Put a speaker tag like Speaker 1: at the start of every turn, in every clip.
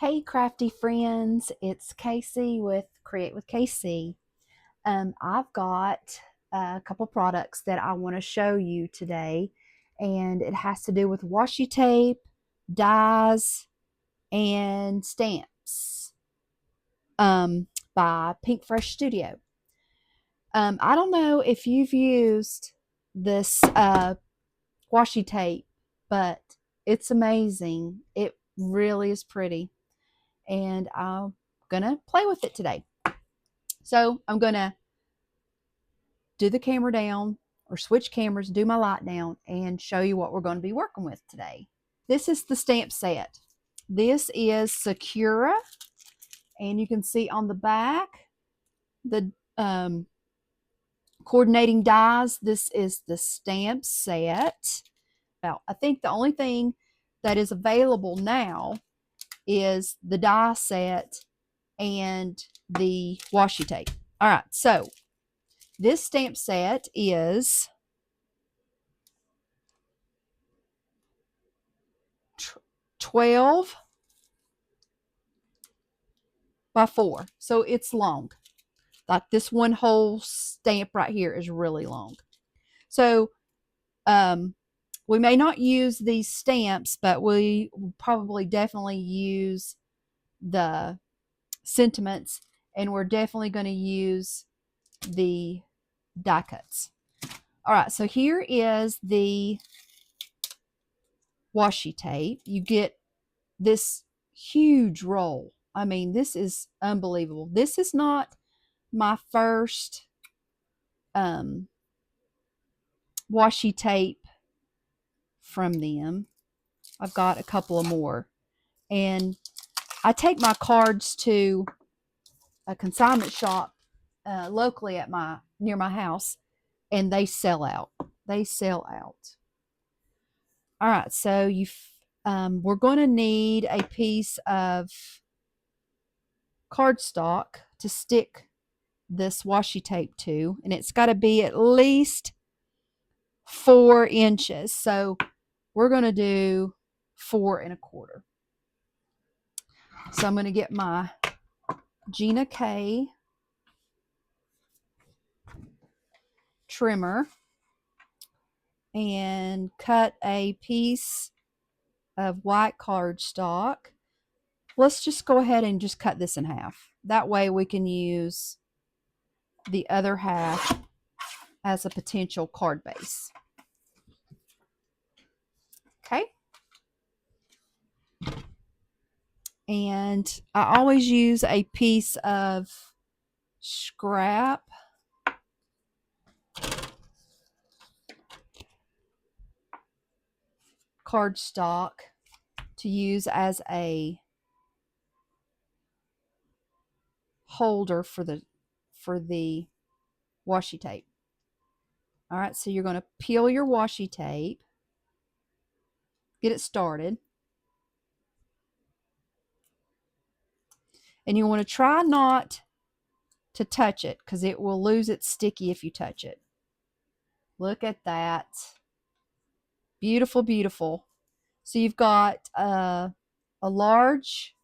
Speaker 1: Hey crafty friends, it's Casey with Create with KC. I've got a couple products that I want to show you today, and it has to do with washi tape, dies, and stamps by Pink Fresh Studio. I don't know if you've used this washi tape, but it's amazing. It really is pretty, and I'm gonna play with it today. So I'm gonna do the camera down or switch cameras, do my light down, and show you what we're going to be working with today. This is the stamp set. This is Sakura, and you can see on the back the coordinating dies. This is the stamp set. Now, I think the only thing that is available now is the die set and the washi tape. All right, so this stamp set is 12 by 4. So it's long. Like this one whole stamp right here is really long. So we may not use these stamps, but we will probably definitely use the sentiments, and we're definitely going to use the die cuts. All right, so here is the washi tape. You get this huge roll. I mean, this is unbelievable. This is not my first washi tape from them. I've got a couple of more. And I take my cards to a consignment shop locally at near my house, and they sell out. They sell out. All right, so we're going to need a piece of cardstock to stick this washi tape to, and it's got to be at least 4 inches. So we're going to do 4 1/4. So I'm going to get my Gina K trimmer and cut a piece of white cardstock. Let's just go ahead and just cut this in half. That way we can use the other half as a potential card base. Okay. And I always use a piece of scrap cardstock to use as a holder for the washi tape. All right, so you're going to peel your washi tape, get it started, and you want to try not to touch it because it will lose its sticky if you touch it. Look at that. Beautiful, beautiful. So you've got a large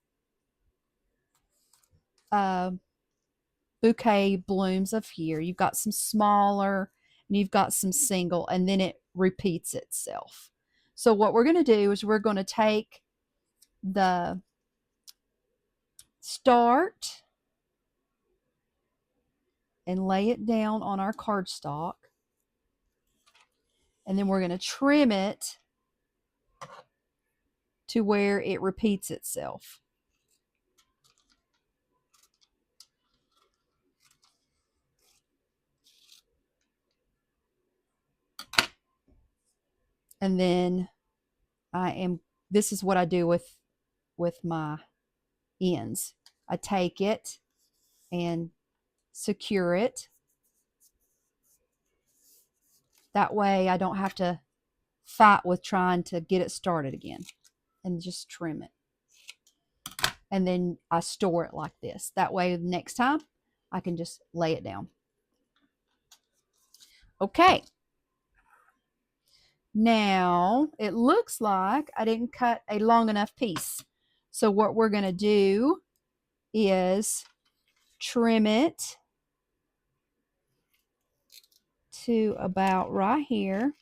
Speaker 1: bouquet blooms of here. You've got some smaller, and you've got some single, and then it repeats itself. So what we're going to do is we're going to take the start and lay it down on our cardstock, and then we're going to trim it to where it repeats itself. And then this is what I do with my ends. I take it and secure it. That way I don't have to fight with trying to get it started again, and just trim it. And then I store it like this. That way next time I can just lay it down. Okay. Now it looks like I didn't cut a long enough piece. So what we're going to do is trim it to about right here.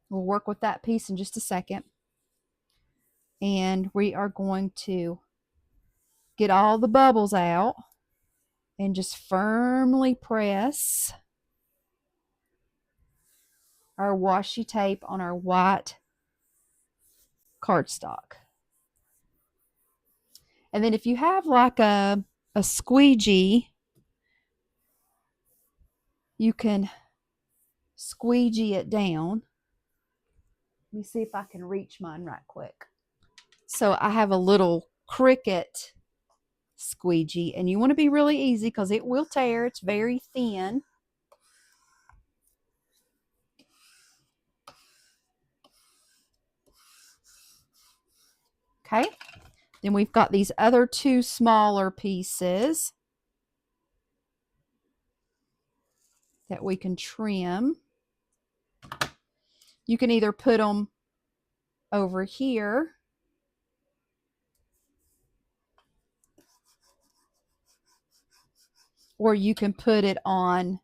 Speaker 1: We'll work with that piece in just a second. And we are going to get all the bubbles out and just firmly press our washi tape on our white cardstock. And then if you have like a squeegee, you can squeegee it down. Let me see if I can reach mine right quick. So I have a little Cricut squeegee, and you want to be really easy because it will tear. It's very thin. Okay, then we've got these other two smaller pieces that we can trim. You can either put them over here or you can put it on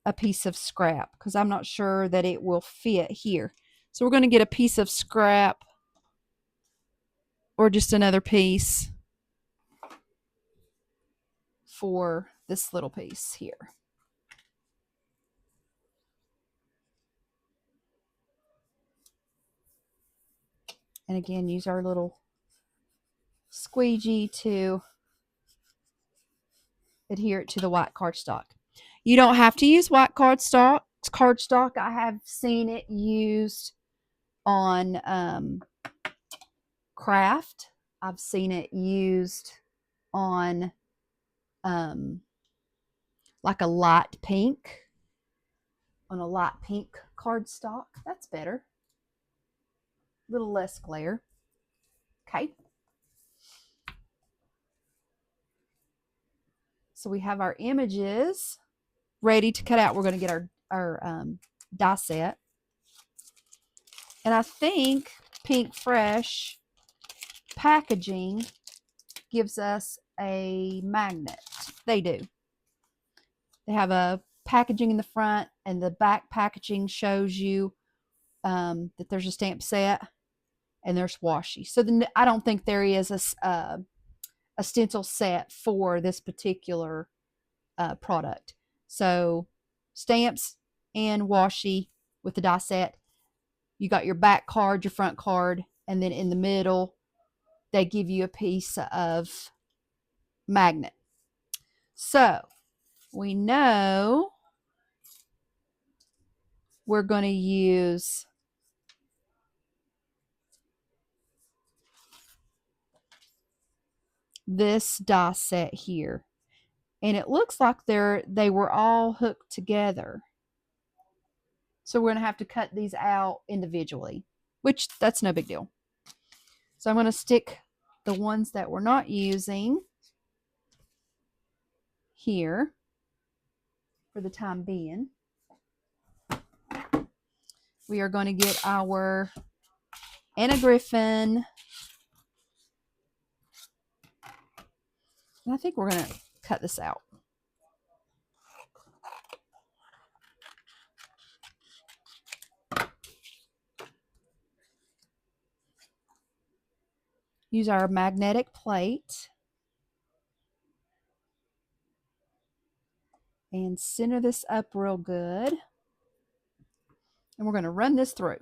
Speaker 1: a piece of scrap because I'm not sure that it will fit here. So we're going to get a piece of scrap or just another piece for this little piece here. And again, use our little squeegee to adhere it to the white cardstock. You don't have to use white cardstock. I have seen it used on craft. I've seen it used on like a light pink, on a light pink cardstock. That's better. A little less glare. Okay. So we have our images ready to cut out. We're going to get our die set. And I think Pink Fresh packaging gives us a magnet. They do. They have a packaging in the front, and the back packaging shows you that there's a stamp set and there's washi. So then I don't think there is a stencil set for this particular product. So stamps and washi with the die set. You got your back card, your front card, and then in the middle they give you a piece of magnet. So we know we're going to use this die set here. And it looks like they were all hooked together. So we're going to have to cut these out individually, which that's no big deal. So I'm going to stick the ones that we're not using here for the time being. We are going to get our Anna Griffin. And I think we're going to cut this out. Use our magnetic plate and center this up real good. And we're going to run this through.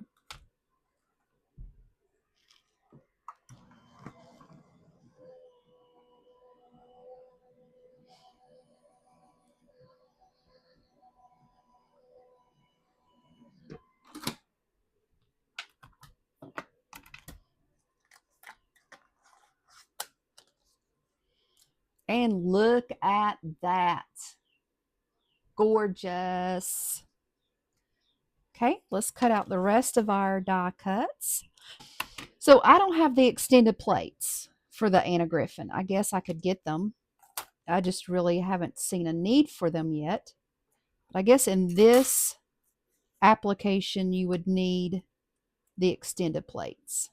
Speaker 1: And look at that. Gorgeous. Okay, let's cut out the rest of our die cuts. So I don't have the extended plates for the Anna Griffin. I guess I could get them. I just really haven't seen a need for them yet. But I guess in this application you would need the extended plates.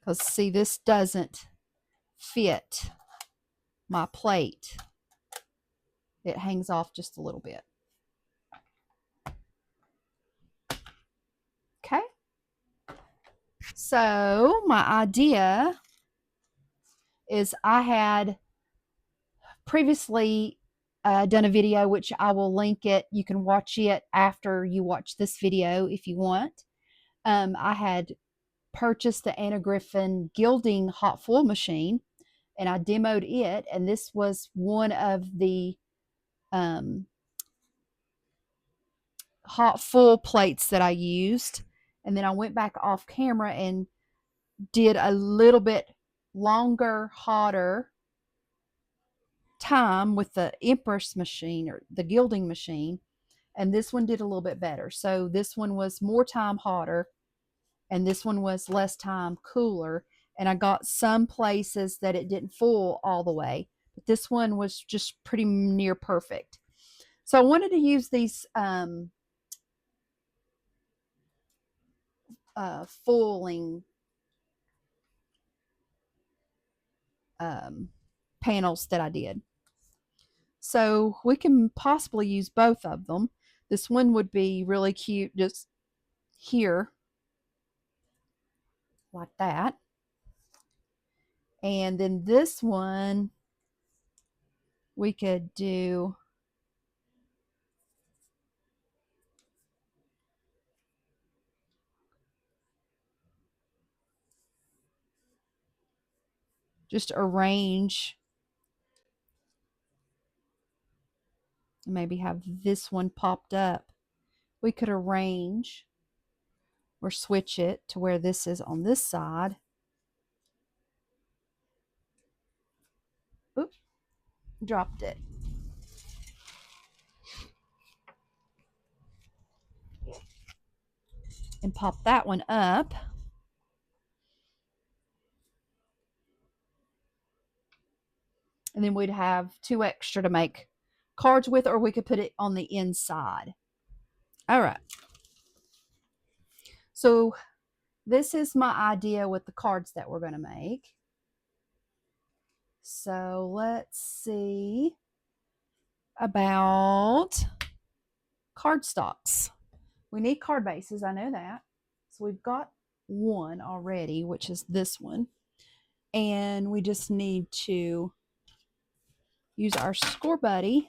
Speaker 1: Because see, this doesn't fit my plate. It hangs off just a little bit. Okay. So my idea is I had previously done a video, which I will link it. You can watch it after you watch this video if you want. I had purchased the Anna Griffin gilding hot foil machine, and I demoed it, and this was one of the hot foil plates that I used. And then I went back off camera and did a little bit longer, hotter time with the Empress machine or the gilding machine, and this one did a little bit better. So this one was more time hotter, and this one was less time cooler. And I got some places that it didn't foil all the way, but this one was just pretty near perfect. So I wanted to use these foiling panels that I did. So we can possibly use both of them. This one would be really cute just here, like that. And then this one, we could do just arrange, maybe have this one popped up. We could arrange or switch it to where this is on this side. Oop, dropped it. And pop that one up. And then we'd have two extra to make cards with, or we could put it on the inside. All right. So this is my idea with the cards that we're going to make. So let's see about cardstocks. We need card bases, I know that. So we've got one already, which is this one. And we just need to use our score buddy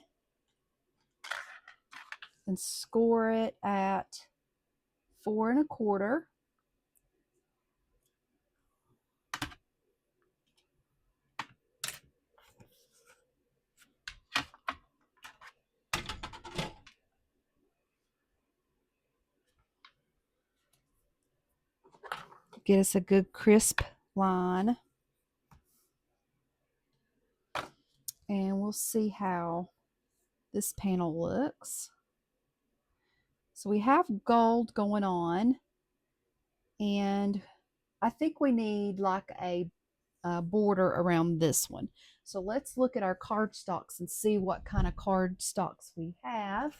Speaker 1: and score it at 4 1/4. Get us a good crisp line. And we'll see how this panel looks. So we have gold going on, and I think we need like a border around this one. So let's look at our cardstocks and see what kind of cardstocks we have.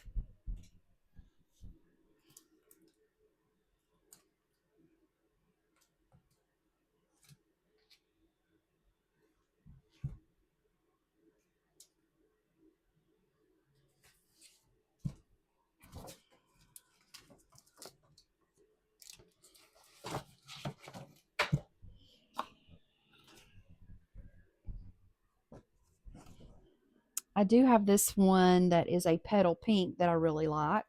Speaker 1: I do have this one that is a petal pink that I really like.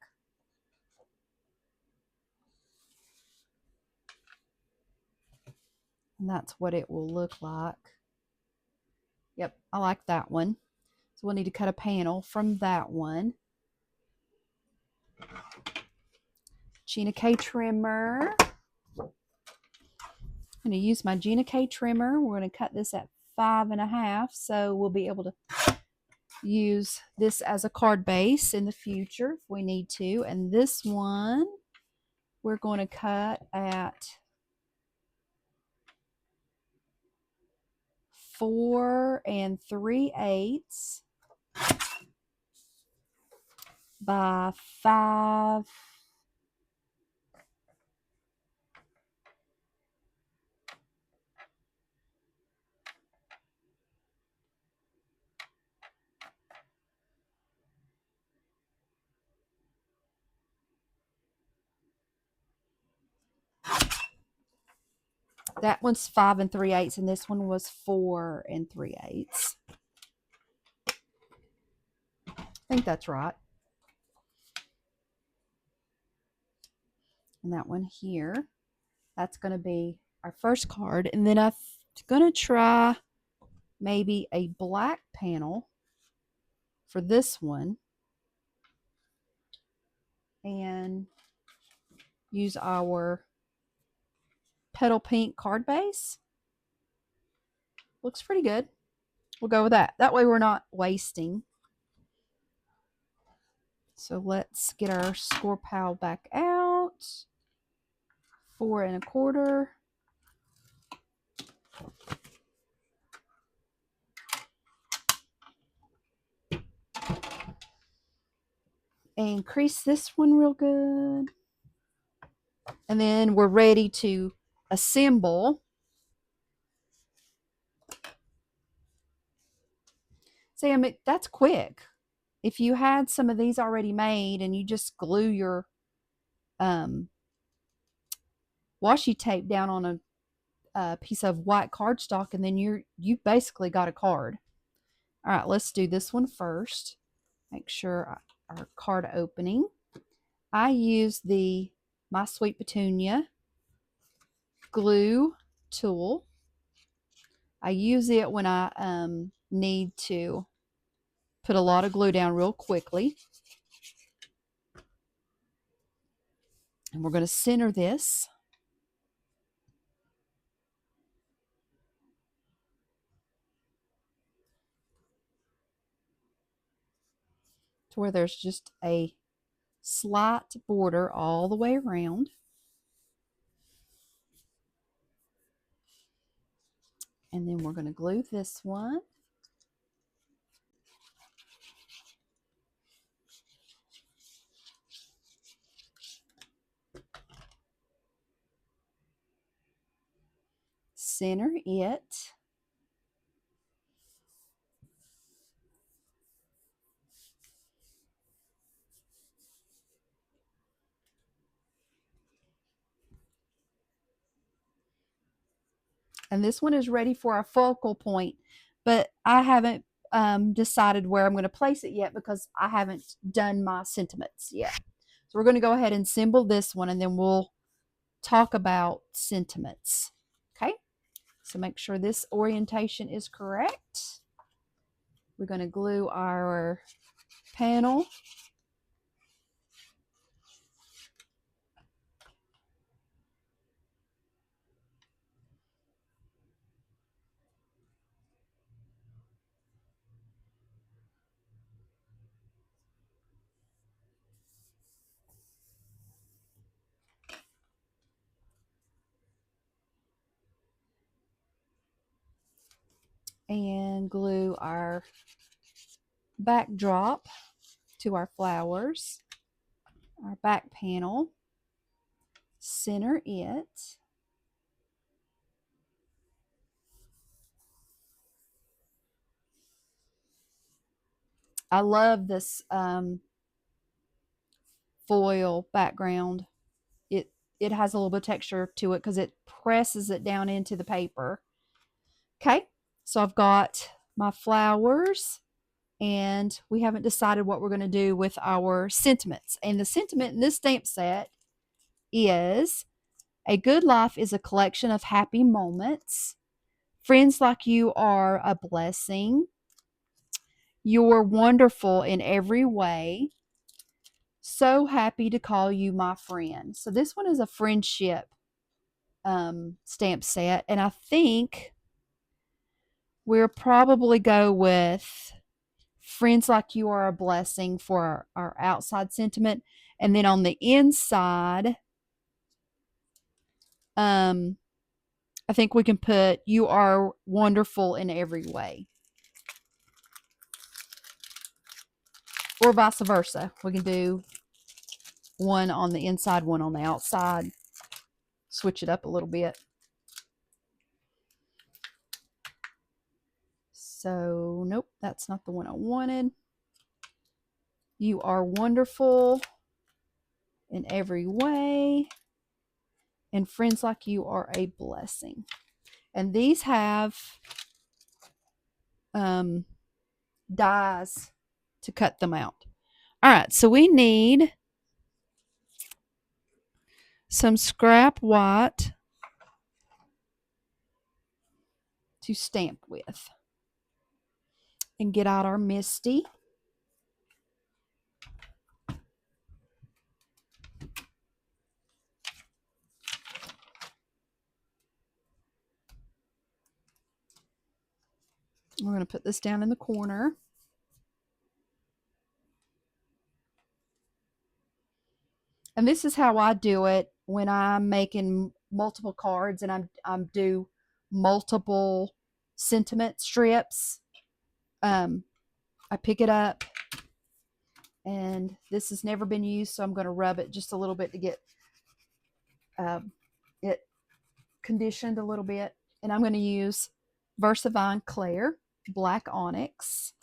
Speaker 1: And that's what it will look like. Yep, I like that one. So we'll need to cut a panel from that one. Gina K trimmer. I'm going to use my Gina K trimmer. We're going to cut this at 5 1/2, so we'll be able to use this as a card base in the future if we need to. And this one we're going to cut at 4 3/8. by 5. That one's 5 3/8, and this one was 4 3/8. I think that's right. And that one here, that's going to be our first card. And then I'm going to try maybe a black panel for this one and use our petal pink card base. Looks pretty good. We'll go with that. That way we're not wasting. So let's get our score pile back out. 4 1/4. And crease this one real good. And then we're ready to assemble. Sam, that's quick. If you had some of these already made and you just glue your washi tape down on a piece of white cardstock, and then you basically got a card. All right, let's do this one first. Make sure our card opening. I use the My Sweet Petunia glue tool. I use it when I need to put a lot of glue down real quickly. And we're going to center this. To where there's just a slight border all the way around. And then we're going to glue this one. Center it. And this one is ready for our focal point, but I haven't decided where I'm going to place it yet because I haven't done my sentiments yet. So we're going to go ahead and assemble this one, and then we'll talk about sentiments. Okay, so make sure this orientation is correct. We're going to glue our panel. And glue our backdrop to our flowers, our back panel, center it. I love this foil background. It has a little bit of texture to it because it presses it down into the paper. Okay, so I've got my flowers, and we haven't decided what we're going to do with our sentiments. And the sentiment in this stamp set is: a good life is a collection of happy moments. Friends like you are a blessing. You're wonderful in every way. So happy to call you my friend. So this one is a friendship stamp set, and I think we'll probably go with friends like you are a blessing for our outside sentiment, and then on the inside, I think we can put you are wonderful in every way. or vice versa. We can do one on the inside, one on the outside. Switch it up a little bit. So, nope, that's not the one I wanted. You are wonderful in every way, and friends like you are a blessing. And these have dies to cut them out. All right, so we need some scrap white to stamp with. And get out our Misty. We're going to put this down in the corner. And this is how I do it when I'm making multiple cards and I'm do multiple sentiment strips. I pick it up, and this has never been used, so I'm going to rub it just a little bit to get it conditioned a little bit. And I'm going to use Versavine Claire Black Onyx.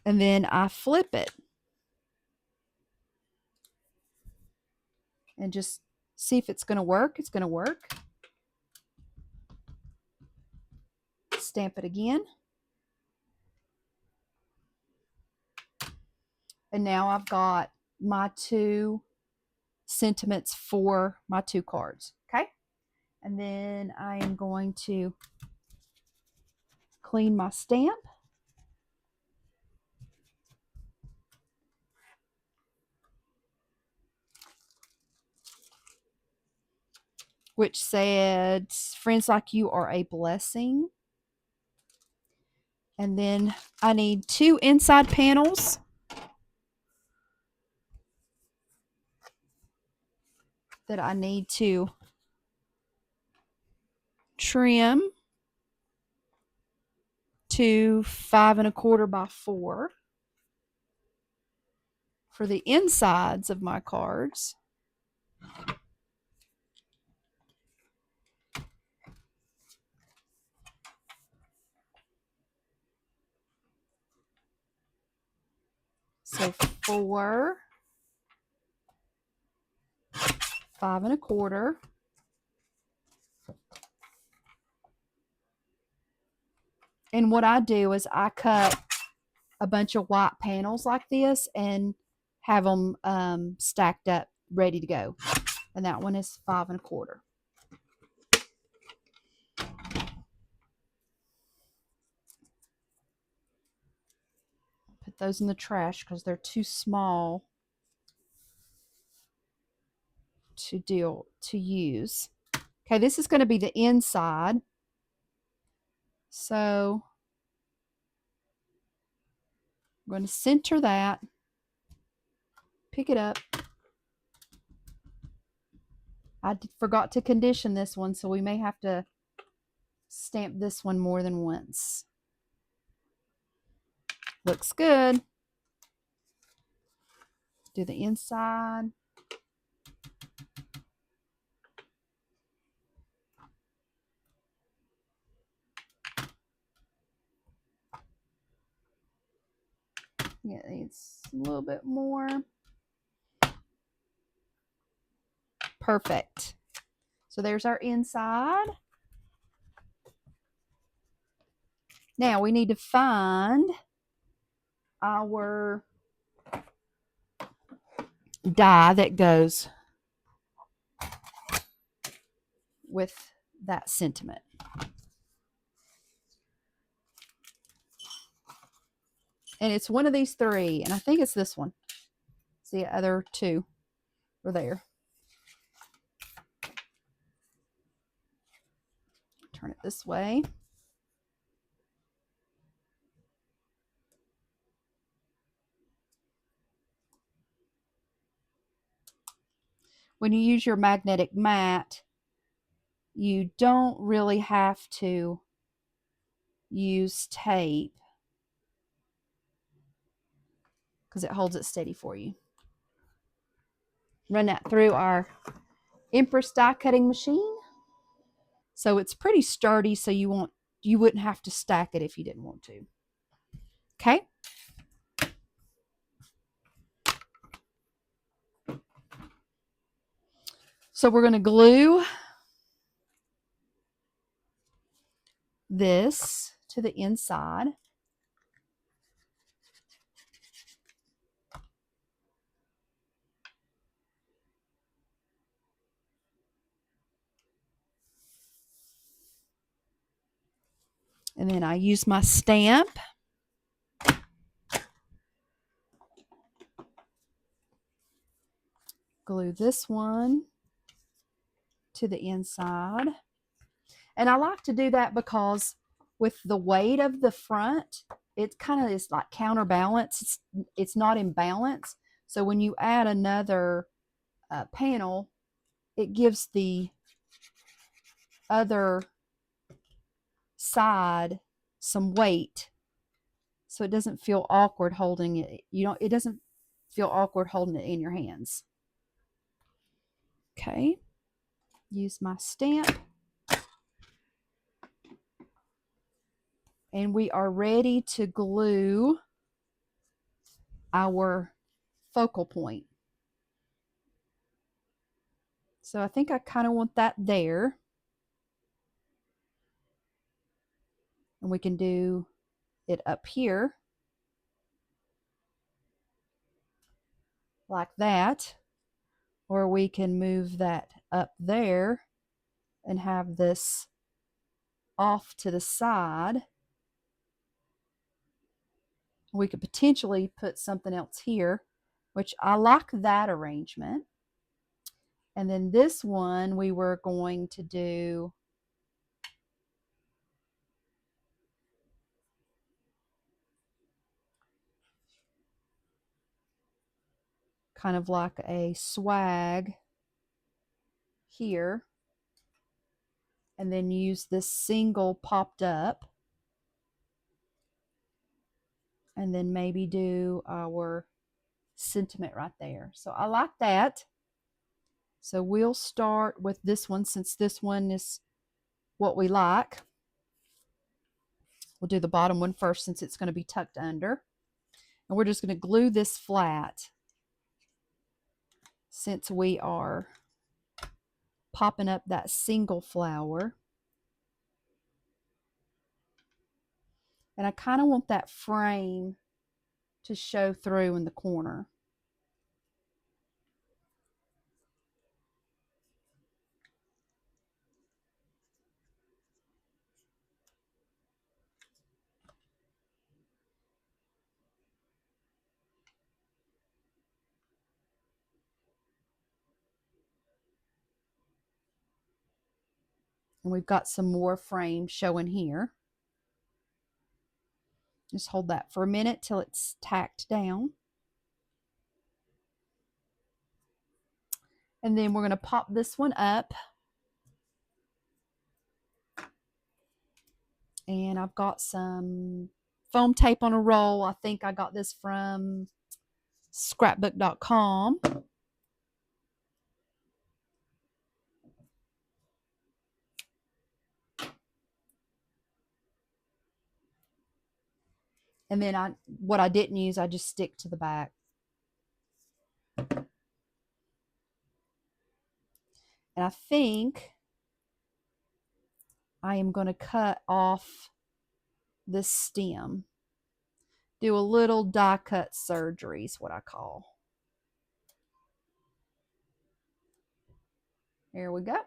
Speaker 1: And then I flip it and just see if it's going to work. It's going to work. Stamp it again. And now I've got my two sentiments for my two cards. Okay. And then I am going to clean my stamp. Which said, friends like you are a blessing. And then I need two inside panels. That I need to trim to 5 1/4 by 4 for the insides of my cards. So 4, 5 1/4. And what I do is I cut a bunch of white panels like this and have them stacked up, ready to go. And that one is 5 1/4. Put those in the trash because they're too small to use. Okay, this is going to be the inside. So I'm going to center that, pick it up. I forgot to condition this one, so we may have to stamp this one more than once. Looks good. Do the inside. Yeah, it needs a little bit more. Perfect. So there's our inside. Now we need to find our die that goes with that sentiment. And it's one of these three, and I think it's this one. It's the other two are there. Turn it this way. when you use your magnetic mat, you don't really have to use tape because it holds it steady for you. Run that through our Empress die cutting machine. So it's pretty sturdy, so you wouldn't have to stack it if you didn't want to. Okay? So we're going to glue this to the inside. And then I use my stamp. Glue this one to the inside. And I like to do that because with the weight of the front, it kind of is like counterbalance. It's not in balance. So when you add another panel, it gives the other side some weight, so it doesn't feel awkward holding it. It doesn't feel awkward holding it in your hands. Okay, use my stamp, and we are ready to glue our focal point. So I think I kind of want that there, and we can do it up here like that, or we can move that up there and have this off to the side. We could potentially put something else here, which I like that arrangement. And then this one we were going to do kind of like a swag here, and then use this single popped up, and then maybe do our sentiment right there. So I like that. So we'll start with this one, since this one is what we like. We'll do the bottom one first since it's going to be tucked under. And we're just going to glue this flat since we are popping up that single flower. And I kind of want that frame to show through in the corner. And we've got some more frame showing here. Just hold that for a minute till it's tacked down. And then we're going to pop this one up. And I've got some foam tape on a roll. I think I got this from scrapbook.com. And then what I didn't use, I just stick to the back. And I think I am going to cut off this stem. Do a little die cut surgery is what I call. Here we go.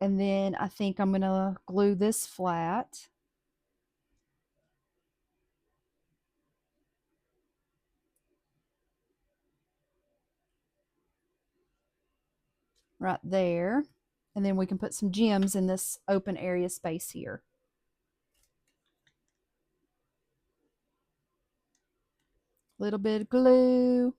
Speaker 1: And then I think I'm going to glue this flat. Right there. And then we can put some gems in this open area space here. Little bit of glue.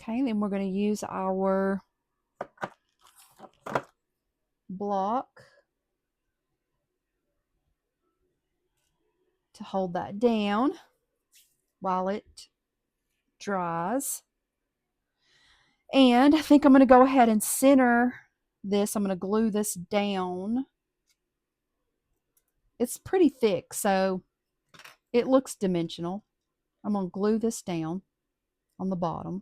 Speaker 1: Okay, then we're going to use our block to hold that down while it dries. And I think I'm going to go ahead and center this. I'm going to glue this down. It's pretty thick, so it looks dimensional. I'm going to glue this down on the bottom.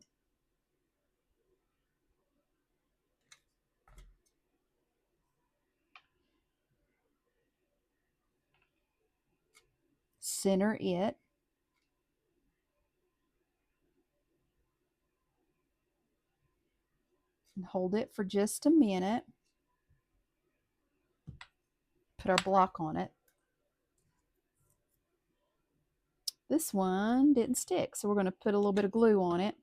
Speaker 1: Center it. And hold it for just a minute. Put our block on it. This one didn't stick, so we're going to put a little bit of glue on it.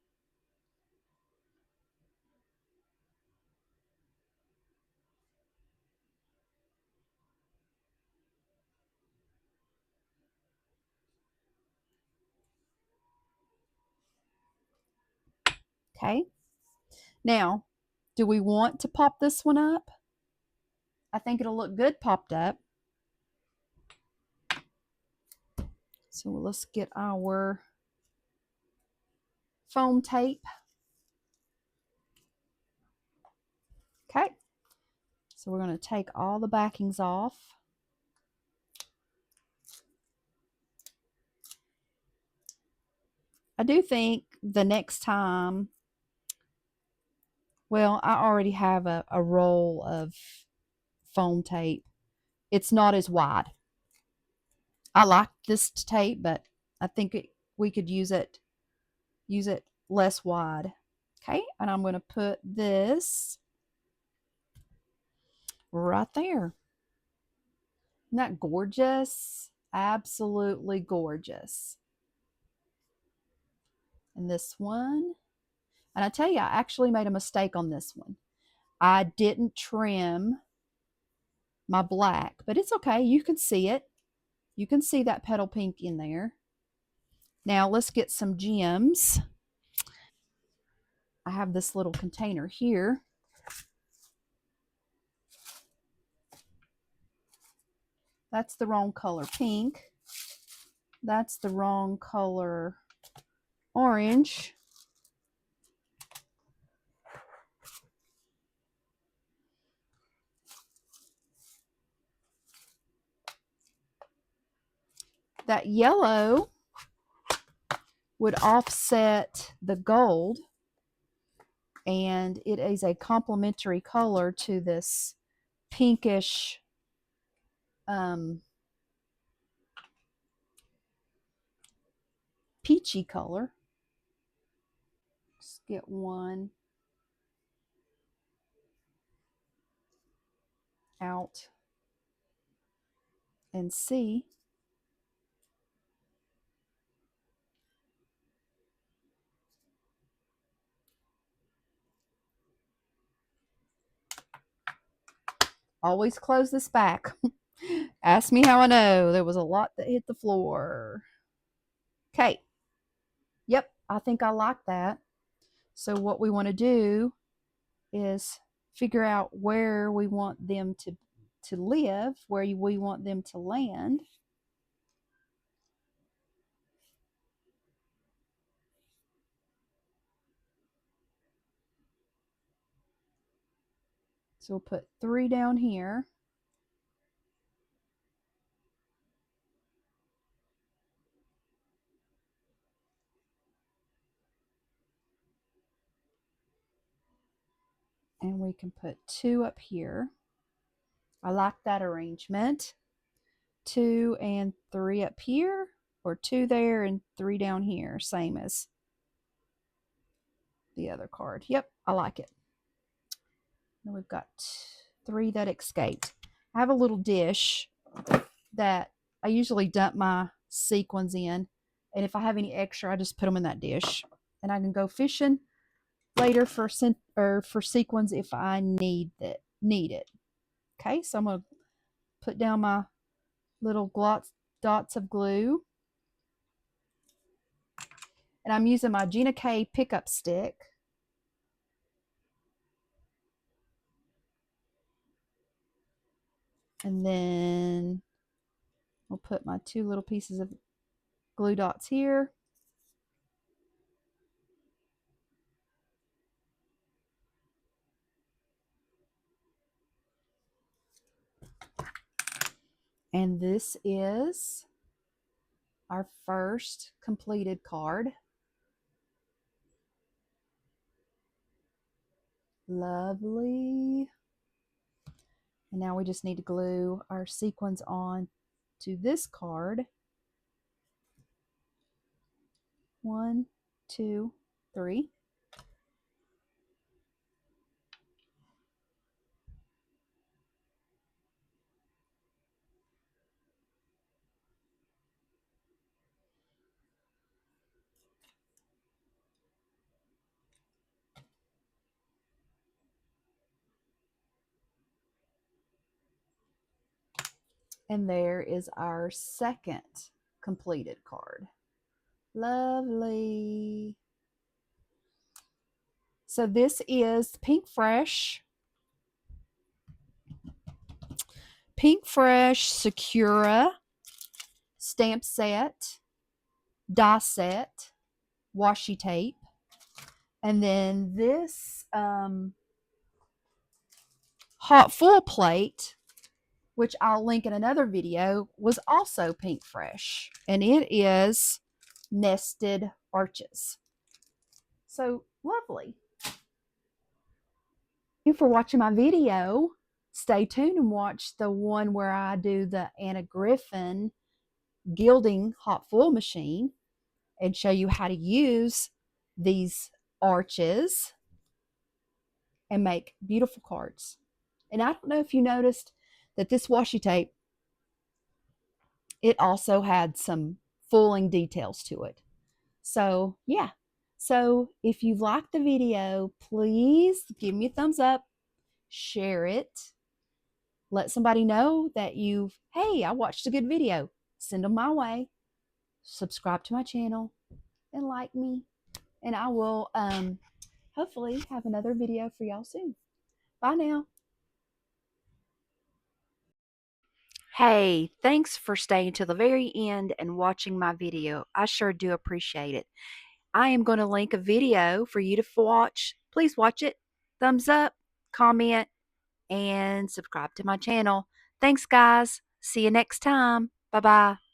Speaker 1: Okay. Now, do we want to pop this one up? I think it'll look good popped up. So let's get our foam tape. Okay. So we're going to take all the backings off. I do think the next time, well, I already have a roll of foam tape. It's not as wide. I like this tape, but I think we could use it less wide. Okay, and I'm going to put this right there. Isn't that gorgeous? Absolutely gorgeous. And this one, and I tell you, I actually made a mistake on this one. I didn't trim my black, but it's okay. You can see it. You can see that petal pink in there. Now let's get some gems. I have this little container here. That's the wrong color pink. That's the wrong color orange. That yellow would offset the gold, and it is a complementary color to this pinkish peachy color. Let's get one out and see. Always close this back. Ask me how I know. There was a lot that hit the floor. Okay. Yep, I think I like that. So what we want to do is figure out where we want them to live, where we want them to land. So we'll put 3 down here. And we can put 2 up here. I like that arrangement. 2 and 3 up here, or 2 there and 3 down here, same as the other card. Yep, I like it. And we've got 3 that escaped. I have a little dish that I usually dump my sequins in. And if I have any extra, I just put them in that dish. And I can go fishing later for sequins if I need it. Okay, so I'm gonna put down my little dots of glue, and I'm using my Gina K pickup stick. And then I'll put my two little pieces of glue dots here. And this is our first completed card. Lovely. And now we just need to glue our sequins on to this card. 1, 2, 3. And there is our second completed card. Lovely. So this is Pink Fresh Secura stamp set, die set, washi tape. And then this hot full plate, which I'll link in another video, was also Pink Fresh. And it is nested arches. So lovely. Thank you for watching my video. Stay tuned and watch the one where I do the Anna Griffin gilding hot foil machine and show you how to use these arches and make beautiful cards. And I don't know if you noticed that this washi tape, it also had some fooling details to it. So yeah. So if you've liked the video, please give me a thumbs up, share it, let somebody know that hey, I watched a good video. Send them my way. Subscribe to my channel and like me. And I will hopefully have another video for y'all soon. Bye now. Hey, thanks for staying till the very end and watching my video. I sure do appreciate it. I am going to link a video for you to watch. Please watch it. Thumbs up, comment, and subscribe to my channel. Thanks, guys. See you next time. Bye-bye.